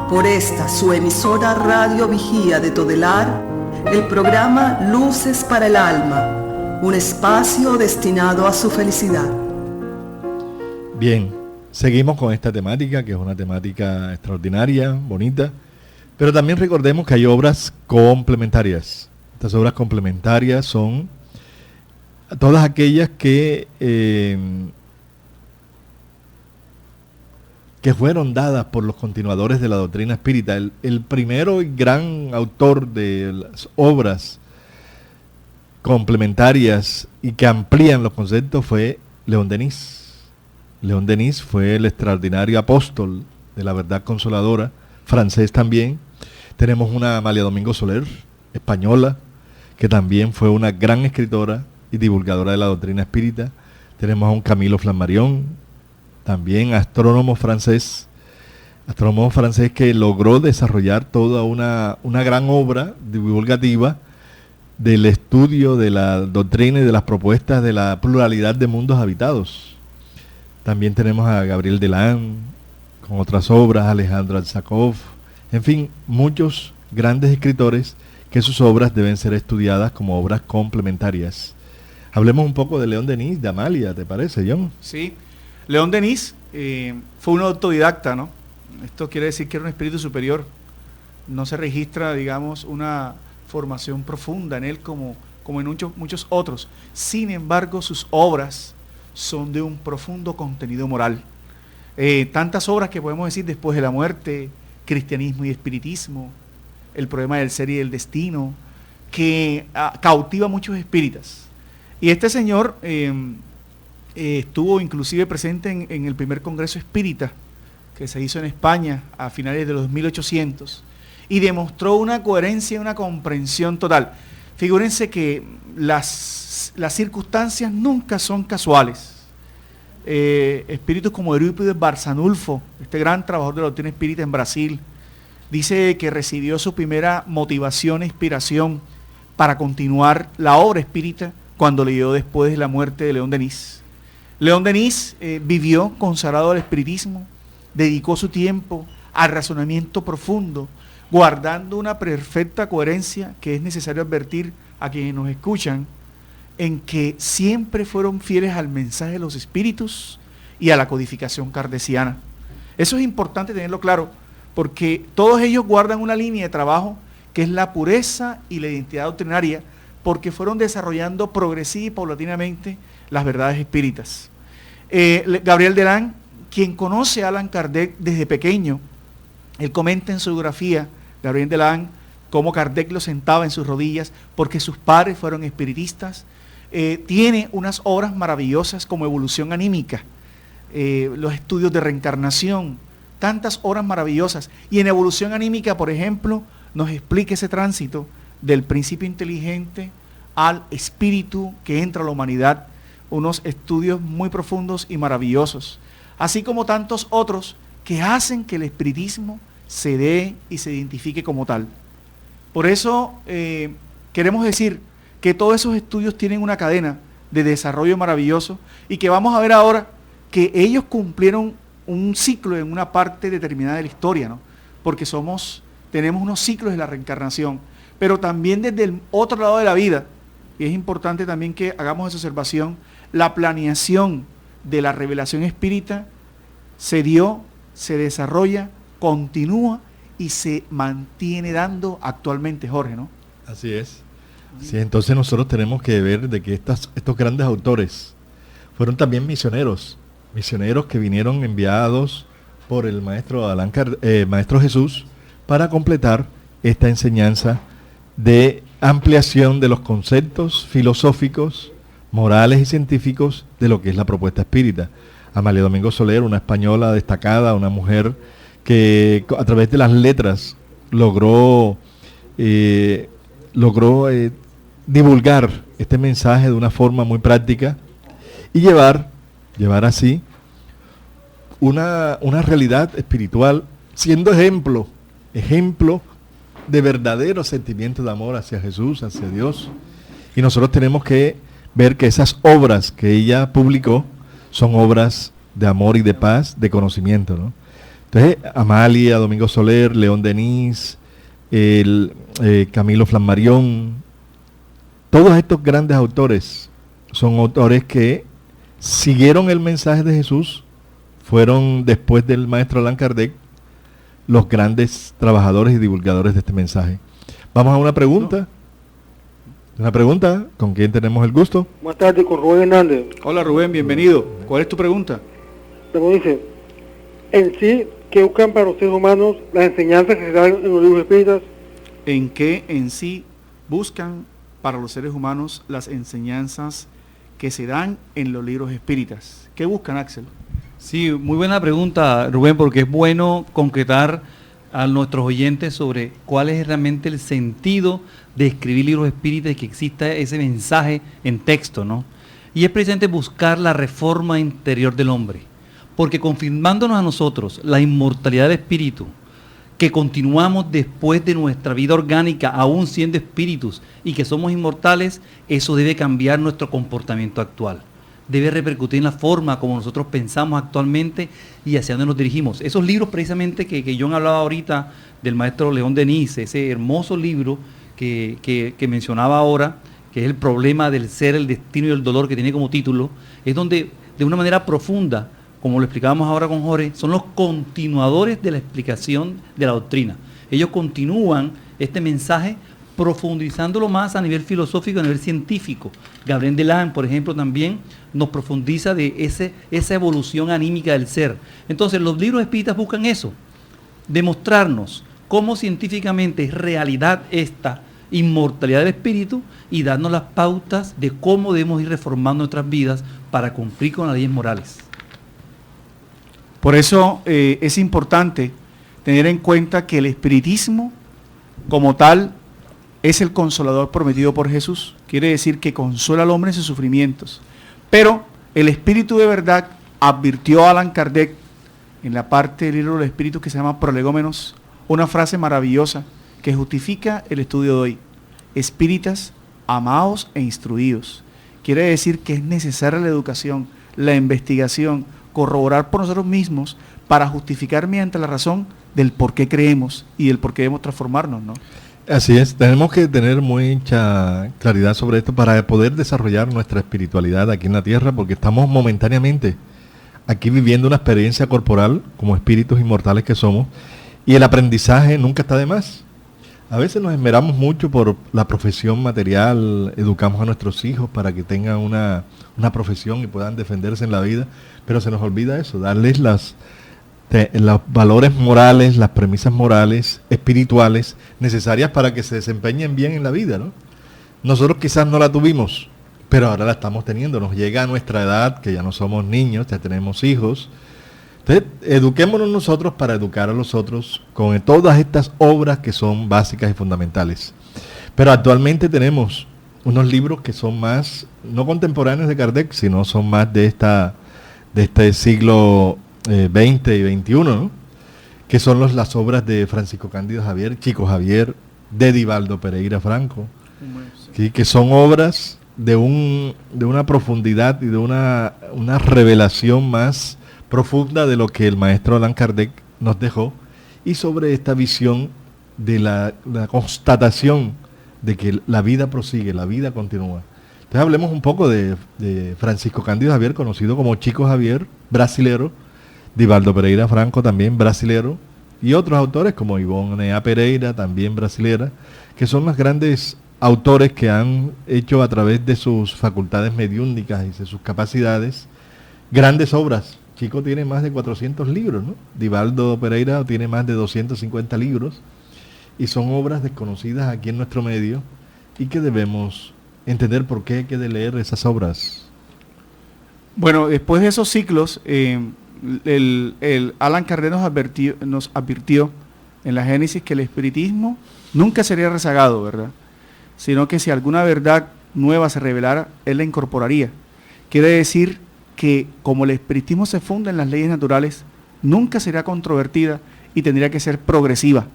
por esta su emisora Radio Vigía de Todelar, el programa Luces para el Alma, un espacio destinado a su felicidad.
Bien, seguimos con esta temática, que es una temática extraordinaria, bonita, pero también recordemos que hay obras complementarias. Estas obras complementarias son todas aquellas que fueron dadas por los continuadores de la doctrina espírita. El primero y gran autor de las obras complementarias y que amplían los conceptos fue León Denis. León Denis fue el extraordinario apóstol de la verdad consoladora, francés también. Tenemos una Amalia Domingo Soler, española, que también fue una gran escritora y divulgadora de la doctrina espírita. Tenemos a un Camilo Flammarion, también astrónomo francés que logró desarrollar toda una gran obra divulgativa del estudio de la doctrina y de las propuestas de la pluralidad de mundos habitados. También tenemos a Gabriel Delan, con otras obras, Alejandro Alsakov, en fin, muchos grandes escritores que sus obras deben ser estudiadas como obras complementarias. Hablemos un poco de León Denis, de Amalia, ¿te parece, John?
Sí, León Denis fue un autodidacta, ¿no? Esto quiere decir que era un espíritu superior. No se registra, digamos, una formación profunda en él como en muchos otros. Sin embargo, sus obras son de un profundo contenido moral. Tantas obras que podemos decir: Después de la muerte, Cristianismo y Espiritismo, El problema del ser y del destino, que cautiva a muchos espíritas. Y este señor estuvo inclusive presente en el primer Congreso Espírita que se hizo en España a finales de los 1800 y demostró una coherencia y una comprensión total. Figúrense que las circunstancias nunca son casuales. Espíritus como Eurípides Barçanulfo, este gran trabajador de la doctrina espírita en Brasil, dice que recibió su primera motivación e inspiración para continuar la obra espírita cuando leyó Después de la muerte de León Denis. León Denis vivió consagrado al espiritismo, dedicó su tiempo al razonamiento profundo, guardando una perfecta coherencia que es necesario advertir a quienes nos escuchan, en que siempre fueron fieles al mensaje de los espíritus y a la codificación kardeciana. Eso es importante tenerlo claro, porque todos ellos guardan una línea de trabajo que es la pureza y la identidad doctrinaria, porque fueron desarrollando progresiva y paulatinamente las verdades espíritas. Gabriel Delan, quien conoce a Allan Kardec desde pequeño, él comenta en su biografía, Gabriel Delan, cómo Kardec lo sentaba en sus rodillas porque sus padres fueron espiritistas. Tiene unas obras maravillosas como Evolución Anímica, los estudios de reencarnación, tantas obras maravillosas. Y en Evolución Anímica, por ejemplo, nos explica ese tránsito del principio inteligente al espíritu que entra a la humanidad, unos estudios muy profundos y maravillosos, así como tantos otros que hacen que el espiritismo se dé y se identifique como tal. Por eso queremos decir que todos esos estudios tienen una cadena de desarrollo maravilloso y que vamos a ver ahora que ellos cumplieron un ciclo en una parte determinada de la historia, ¿no? Porque somos tenemos unos ciclos de la reencarnación, pero también desde el otro lado de la vida, y es importante también que hagamos esa observación, la planeación de la revelación espírita se dio, se desarrolla, continúa y se mantiene dando actualmente, Jorge, ¿no?
Así es. Sí, entonces nosotros tenemos que ver de que estos grandes autores fueron también misioneros que vinieron enviados por el maestro Maestro Jesús para completar esta enseñanza de ampliación de los conceptos filosóficos, morales y científicos de lo que es la propuesta espírita. Amalia Domingo Soler, una española destacada, una mujer que a través de las letras logró divulgar este mensaje de una forma muy práctica y llevar así una realidad espiritual, siendo ejemplo de verdadero sentimiento de amor hacia Jesús, hacia Dios. Y nosotros tenemos que ver que esas obras que ella publicó son obras de amor y de paz, de conocimiento, ¿no? Entonces, Amalia, Domingo Soler, León Denis, Camilo Flammarion, todos estos grandes autores son autores que siguieron el mensaje de Jesús, fueron después del maestro Allan Kardec los grandes trabajadores y divulgadores de este mensaje. Vamos a una pregunta. Una pregunta, ¿con quién tenemos el gusto?
Buenas tardes, con Rubén Hernández.
Hola Rubén, bienvenido. ¿Cuál es tu pregunta?
Como dice, en sí, ¿qué buscan para los seres humanos las enseñanzas que se dan en los libros espíritas?
¿En qué en sí buscan para los seres humanos las enseñanzas que se dan en los libros espíritas? ¿Qué buscan, Axel?
Sí, muy buena pregunta, Rubén, porque es bueno concretar a nuestros oyentes sobre cuál es realmente el sentido de escribir libros espíritas y que exista ese mensaje en texto, ¿no? Y es precisamente buscar la reforma interior del hombre, porque confirmándonos a nosotros la inmortalidad del espíritu, que continuamos después de nuestra vida orgánica, aún siendo espíritus, y que somos inmortales, eso debe cambiar nuestro comportamiento actual. Debe repercutir en la forma como nosotros pensamos actualmente y hacia dónde nos dirigimos. Esos libros precisamente que John hablaba ahorita del maestro León Denis, ese hermoso libro que mencionaba ahora, que es El problema del ser, el destino y el dolor, que tiene como título, es donde de una manera profunda, como lo explicábamos ahora con Jorge, son los continuadores de la explicación de la doctrina. Ellos continúan este mensaje profundizándolo más a nivel filosófico, a nivel científico. Gabriel Delan, por ejemplo, también nos profundiza de esa evolución anímica del ser. Entonces, los libros espíritas buscan eso, demostrarnos cómo científicamente es realidad esta inmortalidad del espíritu y darnos las pautas de cómo debemos ir reformando nuestras vidas para cumplir con las leyes morales.
Por eso es importante tener en cuenta que el espiritismo como tal es el consolador prometido por Jesús. Quiere decir que consuela al hombre en sus sufrimientos. Pero el espíritu de verdad advirtió a Allan Kardec en la parte del libro del espíritu que se llama Prolegómenos, una frase maravillosa que justifica el estudio de hoy. Espíritas, amados e instruidos. Quiere decir que es necesaria la educación, la investigación, corroborar por nosotros mismos para justificar mediante la razón del por qué creemos y del por qué debemos transformarnos, ¿no?
Así es, tenemos que tener mucha claridad sobre esto para poder desarrollar nuestra espiritualidad aquí en la tierra, porque estamos momentáneamente aquí viviendo una experiencia corporal como espíritus inmortales que somos, y el aprendizaje nunca está de más. A veces nos esmeramos mucho por la profesión material, educamos a nuestros hijos para que tengan una profesión y puedan defenderse en la vida, pero se nos olvida eso, darles los valores morales, las premisas morales, espirituales, necesarias para que se desempeñen bien en la vida, ¿no? Nosotros quizás no la tuvimos, pero ahora la estamos teniendo. Nos llega a nuestra edad, que ya no somos niños, ya tenemos hijos. Entonces, eduquémonos nosotros para educar a los otros con todas estas obras que son básicas y fundamentales. Pero actualmente tenemos unos libros que son más, no contemporáneos de Kardec, sino son más de este siglo 20 y 21, ¿no? Que son las obras de Francisco Cándido Javier, Chico Javier, de Divaldo Pereira Franco, ¿sí? Que son obras de una profundidad y de una revelación más profunda de lo que el maestro Allan Kardec nos dejó, y sobre esta visión de la constatación de que la vida prosigue, la vida continúa. Entonces hablemos un poco de Francisco Cándido Xavier, conocido como Chico Xavier, brasilero, Divaldo Pereira Franco, también brasilero, y otros autores como Ivonne A. Pereira, también brasilera, que son los grandes autores que han hecho a través de sus facultades mediúnicas y de sus capacidades grandes obras. Chico tiene más de 400 libros, ¿no? Divaldo Pereira tiene más de 250 libros, y son obras desconocidas aquí en nuestro medio y que debemos entender por qué hay que leer esas obras.
Bueno, después de esos ciclos, el Allan Kardec nos advirtió en la Génesis que el espiritismo nunca sería rezagado, ¿verdad? Sino que si alguna verdad nueva se revelara, él la incorporaría. Quiere decir que como el espiritismo se funda en las leyes naturales, nunca será controvertida y tendría que ser progresiva.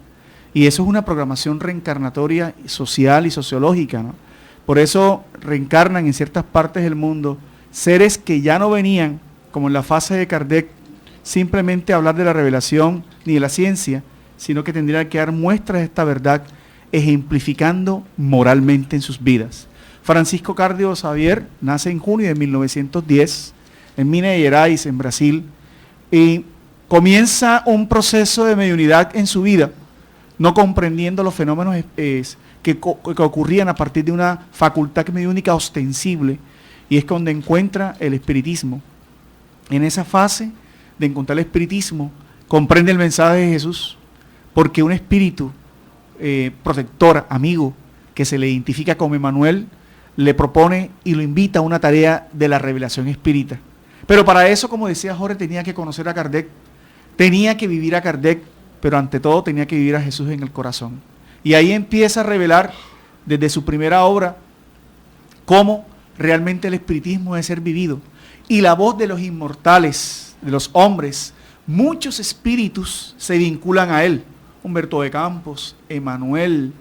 Y eso es una programación reencarnatoria social y sociológica, ¿no? Por eso reencarnan en ciertas partes del mundo seres que ya no venían, como en la fase de Kardec, simplemente a hablar de la revelación ni de la ciencia, sino que tendrían que dar muestras de esta verdad, ejemplificando moralmente en sus vidas. Francisco Cándido Xavier nace en junio de 1910 en Minas Gerais, en Brasil, y comienza un proceso de mediunidad en su vida, no comprendiendo los fenómenos que ocurrían a partir de una facultad mediúnica ostensible, y es donde encuentra el espiritismo. En esa fase de encontrar el espiritismo, comprende el mensaje de Jesús, porque un espíritu protector, amigo, que se le identifica como Emmanuel, le propone y lo invita a una tarea de la revelación espírita. Pero para eso, como decía Jorge, tenía que conocer a Kardec, tenía que vivir a Kardec, pero ante todo tenía que vivir a Jesús en el corazón. Y ahí empieza a revelar desde su primera obra cómo realmente el espiritismo debe ser vivido. Y la voz de los inmortales, de los hombres, muchos espíritus se vinculan a él. Humberto de Campos, Emmanuel,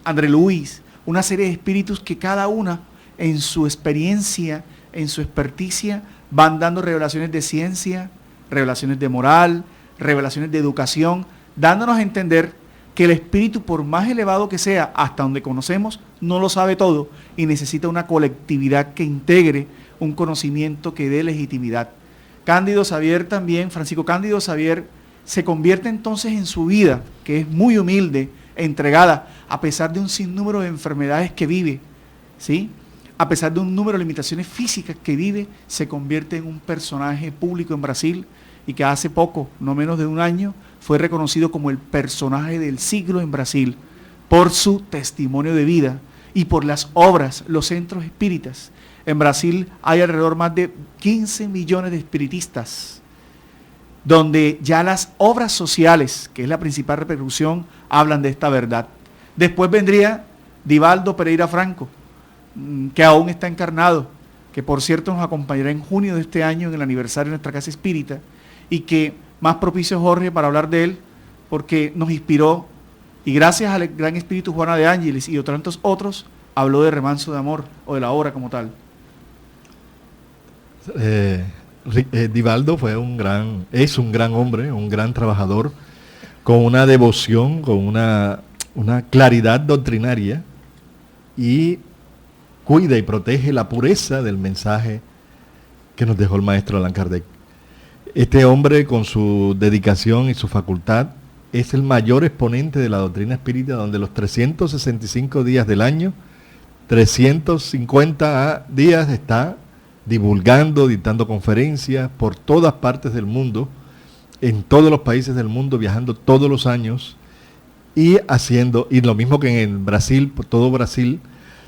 André Luis, una serie de espíritus que cada una en su experiencia, en su experticia, van dando revelaciones de ciencia, revelaciones de moral, revelaciones de educación, dándonos a entender que el espíritu, por más elevado que sea, hasta donde conocemos, no lo sabe todo y necesita una colectividad que integre un conocimiento que dé legitimidad. Cándido Xavier también, Francisco Cándido Xavier, se convierte entonces en su vida, que es muy humilde, entregada, a pesar de un sinnúmero de enfermedades que vive, ¿sí? A pesar de un número de limitaciones físicas que vive, se convierte en un personaje público en Brasil, y que hace poco, no menos de un año, fue reconocido como el personaje del siglo en Brasil, por su testimonio de vida y por las obras, los centros espíritas. En Brasil hay alrededor más de 15 millones de espiritistas, donde ya las obras sociales, que es la principal repercusión, hablan de esta verdad. Después vendría Divaldo Pereira Franco, que aún está encarnado, que por cierto nos acompañará en junio de este año en el aniversario de nuestra Casa Espírita, y que más propicio Jorge para hablar de él, porque nos inspiró, y gracias al gran espíritu Juana de Ángeles y tantos otros, habló de Remanso de Amor, o de la obra como tal.
Divaldo es un gran hombre, un gran trabajador, con una devoción, con una claridad doctrinaria, y cuida y protege la pureza del mensaje que nos dejó el maestro Allan Kardec. Este hombre, con su dedicación y su facultad, es el mayor exponente de la doctrina espírita, donde los 365 días del año, 350 días está divulgando, dictando conferencias por todas partes del mundo, en todos los países del mundo, viajando todos los años y lo mismo que en Brasil, por todo Brasil,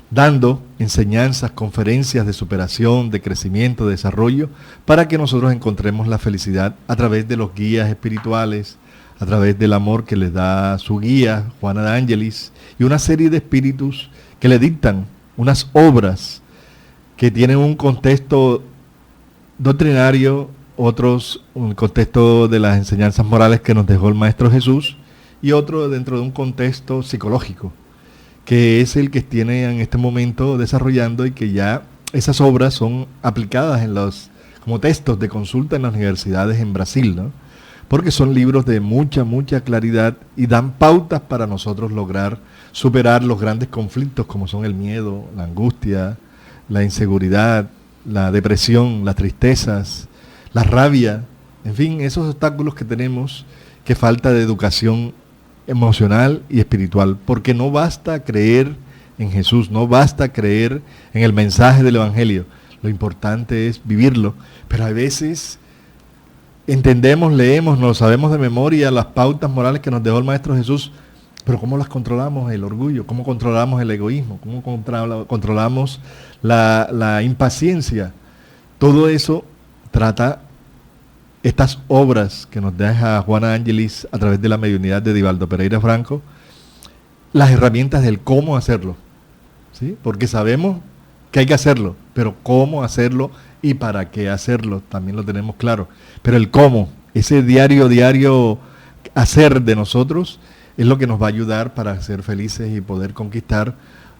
dando enseñanzas, conferencias de superación, de crecimiento, de desarrollo, para que nosotros encontremos la felicidad a través de los guías espirituales, a través del amor que les da su guía, Juana de Ángeles, y una serie de espíritus que le dictan unas obras que tienen un contexto doctrinario, otros un contexto de las enseñanzas morales que nos dejó el Maestro Jesús, y otro dentro de un contexto psicológico, que es el que tiene en este momento desarrollando, y que ya esas obras son aplicadas como textos de consulta en las universidades en Brasil, ¿no? porque son libros de mucha, mucha claridad y dan pautas para nosotros lograr superar los grandes conflictos como son el miedo, la angustia, la inseguridad, la depresión, las tristezas, la rabia, en fin, esos obstáculos que tenemos, que falta de educación emocional y espiritual, porque no basta creer en Jesús, no basta creer en el mensaje del Evangelio, lo importante es vivirlo, pero a veces entendemos, leemos, nos sabemos de memoria las pautas morales que nos dejó el Maestro Jesús, pero ¿cómo las controlamos? El orgullo, ¿cómo controlamos el egoísmo? ¿Cómo controlamos la impaciencia? Todo eso trata estas obras que nos deja Juana Ángelis a través de la mediunidad de Divaldo Pereira Franco, las herramientas del cómo hacerlo, ¿sí? Porque sabemos que hay que hacerlo, pero cómo hacerlo y para qué hacerlo, también lo tenemos claro. Pero el cómo, ese diario hacer de nosotros, es lo que nos va a ayudar para ser felices y poder conquistar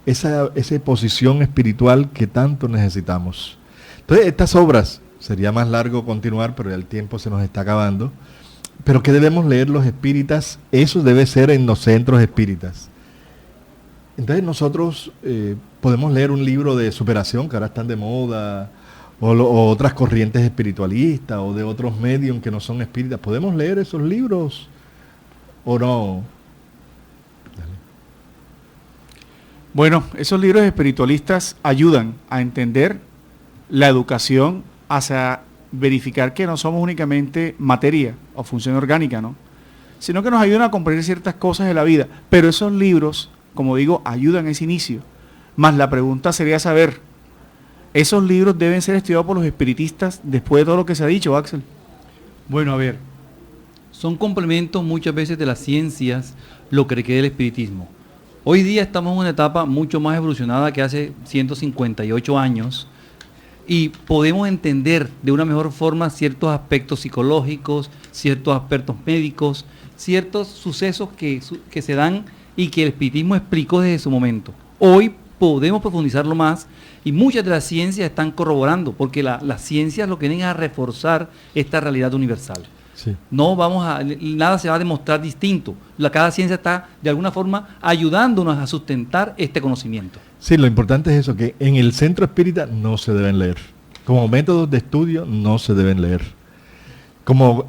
esa posición espiritual que tanto necesitamos. Entonces, estas obras, sería más largo continuar, pero ya el tiempo se nos está acabando. Pero ¿qué debemos leer los espíritas? Eso debe ser en los centros espíritas. Entonces nosotros podemos leer un libro de superación, que ahora están de moda, o otras corrientes espiritualistas, o de otros medios que no son espíritas. ¿Podemos leer esos libros o no?
Bueno, esos libros espiritualistas ayudan a entender la educación hacia verificar que no somos únicamente materia o función orgánica, ¿no? Sino que nos ayudan a comprender ciertas cosas de la vida. Pero esos libros, como digo, ayudan a ese inicio. Más la pregunta sería saber, ¿esos libros deben ser estudiados por los espiritistas después de todo lo que se ha dicho, Axel?
Bueno, a ver, son complementos muchas veces de las ciencias, lo que requiere el espiritismo. Hoy día estamos en una etapa mucho más evolucionada que hace 158 años y podemos entender de una mejor forma ciertos aspectos psicológicos, ciertos aspectos médicos, ciertos sucesos que se dan y que el espiritismo explicó desde su momento. Hoy podemos profundizarlo más y muchas de las ciencias están corroborando, porque las ciencias lo que vienen a reforzar esta realidad universal. Sí. Nada se va a demostrar distinto. Cada ciencia está de alguna forma ayudándonos a sustentar este conocimiento.
Sí, lo importante es eso, que en el centro espírita no se deben leer. Como métodos de estudio no se deben leer. Como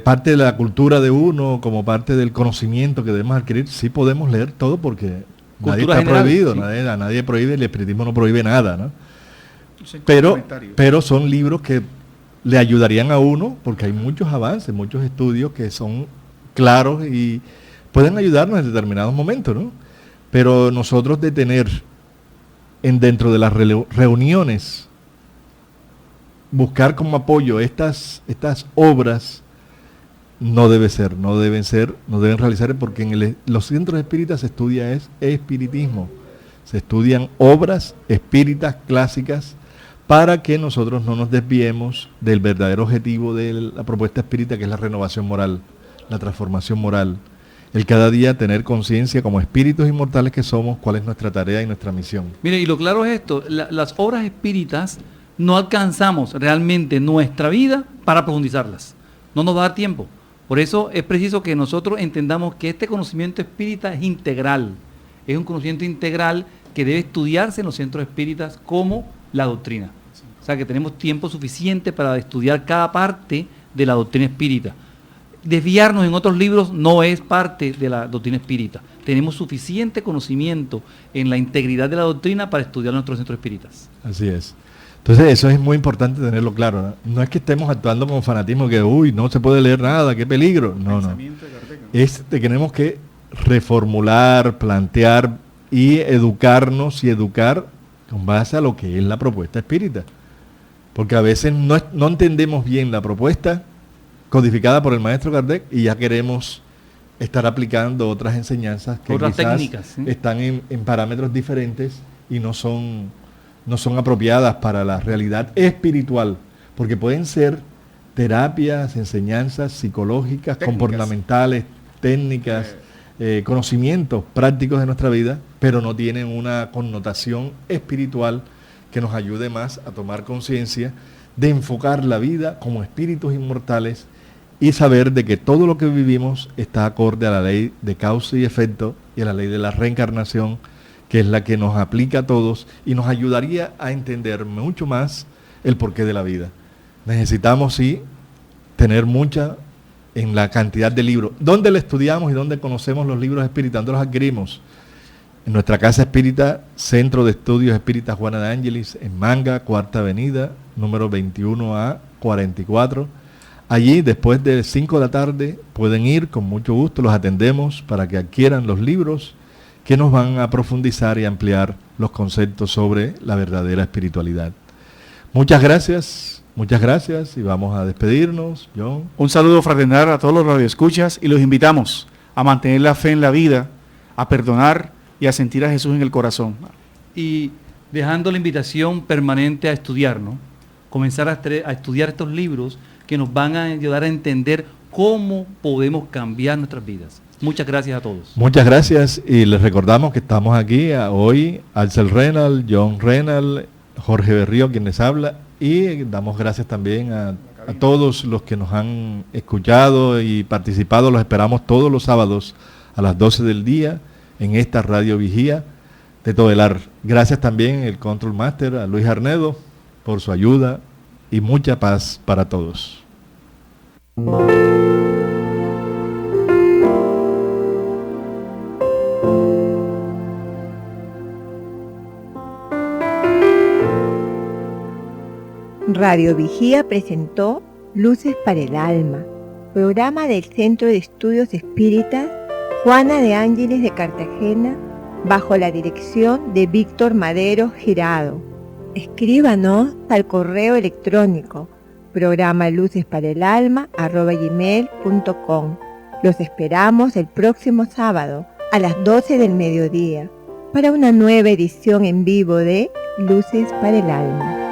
parte de la cultura de uno, como parte del conocimiento que debemos adquirir, sí podemos leer todo porque nadie está prohibido, sí. nadie prohíbe, el espiritismo no prohíbe nada, ¿no? Pero son libros que le ayudarían a uno, porque hay muchos avances, muchos estudios que son claros y pueden ayudarnos en determinados momentos, ¿no? Pero nosotros de tener dentro de las reuniones, buscar como apoyo estas obras, no deben realizar, porque en los centros espíritas se estudia espiritismo, se estudian obras espíritas clásicas, para que nosotros no nos desviemos del verdadero objetivo de la propuesta espírita, que es la renovación moral, la transformación moral, el cada día tener conciencia como espíritus inmortales que somos, cuál es nuestra tarea y nuestra misión.
Mire, y lo claro es esto, las obras espíritas no alcanzamos realmente nuestra vida para profundizarlas, no nos va a dar tiempo. Por eso es preciso que nosotros entendamos que este conocimiento espírita es integral, es un conocimiento integral que debe estudiarse en los centros espíritas como la doctrina. O sea que tenemos tiempo suficiente para estudiar cada parte de la doctrina espírita. Desviarnos en otros libros no es parte de la doctrina espírita. Tenemos suficiente conocimiento en la integridad de la doctrina para estudiar nuestros centros espíritas.
Así es. Entonces eso es muy importante tenerlo claro, ¿no? No es que estemos actuando con fanatismo, que no se puede leer nada, qué peligro. No. Tenemos que reformular, plantear y educarnos y educar con base a lo que es la propuesta espírita. Porque a veces no entendemos bien la propuesta codificada por el maestro Kardec y ya queremos estar aplicando otras enseñanzas que
otras
quizás
técnicas, ¿sí?
Están en parámetros diferentes y no son apropiadas para la realidad espiritual, porque pueden ser terapias, enseñanzas psicológicas, comportamentales, técnicas, conocimientos prácticos de nuestra vida, pero no tienen una connotación espiritual que nos ayude más a tomar conciencia de enfocar la vida como espíritus inmortales y saber de que todo lo que vivimos está acorde a la ley de causa y efecto y a la ley de la reencarnación, que es la que nos aplica a todos y nos ayudaría a entender mucho más el porqué de la vida. Necesitamos, sí, tener mucha en la cantidad de libros. ¿Dónde le estudiamos y dónde conocemos los libros espíritas? ¿Dónde los adquirimos? En nuestra casa espírita, Centro de Estudios Espíritas Juana de Ángeles, en Manga, Cuarta Avenida, número 21A 44. Allí, después de 5 de la tarde, pueden ir, con mucho gusto, los atendemos para que adquieran los libros que nos van a profundizar y ampliar los conceptos sobre la verdadera espiritualidad. Muchas gracias y vamos a despedirnos, John.
Un saludo fraternal a todos los radioescuchas y los invitamos a mantener la fe en la vida, a perdonar y a sentir a Jesús en el corazón.
Y dejando la invitación permanente a estudiar, ¿no? Comenzar a estudiar estos libros que nos van a ayudar a entender cómo podemos cambiar nuestras vidas. Muchas gracias a todos.
Muchas gracias y les recordamos que estamos aquí hoy, Alcel Renal, John Renal, Jorge Berrío, quien les habla, y damos gracias también a todos los que nos han escuchado y participado. Los esperamos todos los sábados a las 12 del día en esta Radio Vigía de Todelar. Gracias también el Control Master, a Luis Arnedo, por su ayuda y mucha paz para todos.
Radio Vigía presentó Luces para el Alma, programa del Centro de Estudios Espíritas Juana de Ángeles de Cartagena, bajo la dirección de Víctor Madero Girado. Escríbanos al correo electrónico programa lucesparaelalma@gmail.com. Los esperamos el próximo sábado a las 12 del mediodía para una nueva edición en vivo de Luces para el Alma.